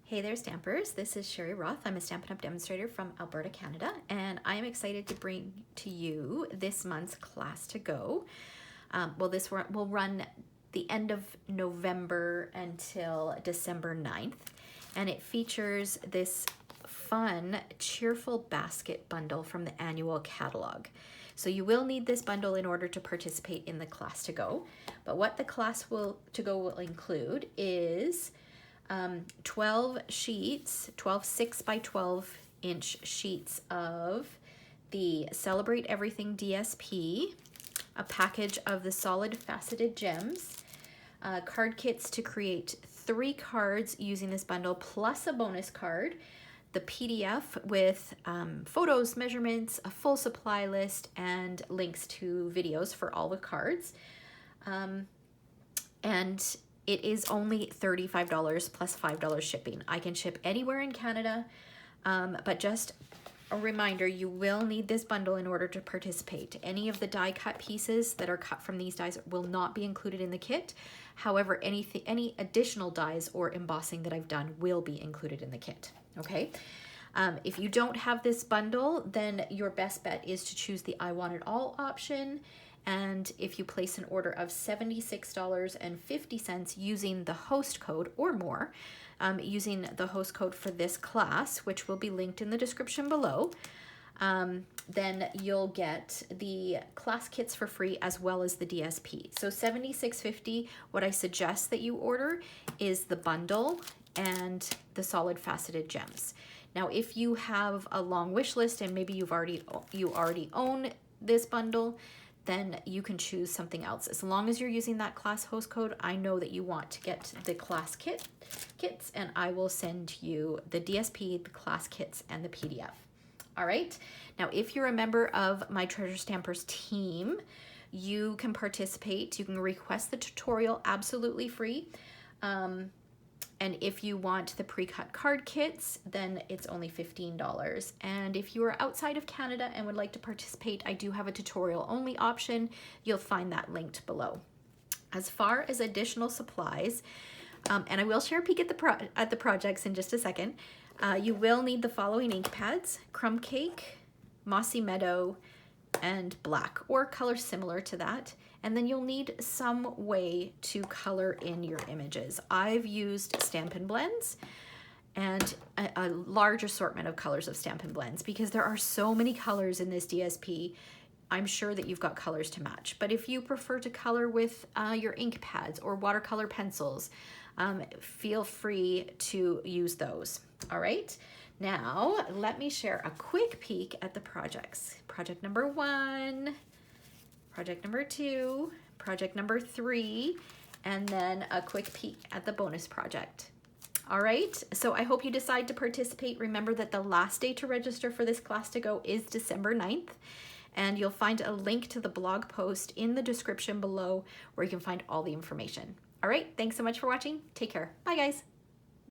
Hey there, Stampers. This is Sherry Roth. I'm a Stampin' Up! Demonstrator from Alberta, Canada, and I am excited to bring to you this month's class to go. This will run the end of November until December 9th, and it features this fun Cheerful Basket bundle from the annual catalog. So you will need this bundle in order to participate in the class to go, but what the class to go will include is 12 sheets, 12 6 by 12 inch sheets of the Celebrate Everything DSP, a package of the solid faceted gems, card kits to create 3 cards using this bundle, plus a bonus card, the PDF with photos, measurements, a full supply list, and links to videos for all the cards. And it is only $35 plus $5 shipping. I can ship anywhere in Canada, but just a reminder, you will need this bundle in order to participate. Any of the die cut pieces that are cut from these dies will not be included in the kit. However, any additional dies or embossing that I've done will be included in the kit, okay? If you don't have this bundle, then your best bet is to choose the I Want It All option. And if you place an order of $76.50 using the host code or more, using the host code for this class, which will be linked in the description below, then you'll get the class kits for free as well as the DSP. So $76.50, what I suggest that you order is the bundle and the solid faceted gems. Now, if you have a long wish list and maybe you already own this bundle, then you can choose something else. As long as you're using that class host code, I know that you want to get the class kits, and I will send you the DSP, the class kits, and the PDF. All right. Now, if you're a member of my Treasure Stampers team, you can participate. You can request the tutorial absolutely free. And if you want the pre-cut card kits, then it's only $15. And if you are outside of Canada and would like to participate, I do have a tutorial only option. You'll find that linked below. As far as additional supplies, and I will share a peek at the projects in just a second, you will need the following ink pads: Crumb Cake, Mossy Meadow, and black, or color similar to that. And then you'll need some way to color in your images. I've used Stampin' Blends and a large assortment of colors of Stampin' Blends because there are so many colors in this DSP. I'm sure that you've got colors to match. But if you prefer to color with your ink pads or watercolor pencils, feel free to use those. All right. Now, let me share a quick peek at the projects. Project number 1, project number 2, project number 3, and then a quick peek at the bonus project. All right, so I hope you decide to participate. Remember that the last day to register for this class to go is December 9th, and you'll find a link to the blog post in the description below where you can find all the information. All right, thanks so much for watching. Take care. Bye, guys.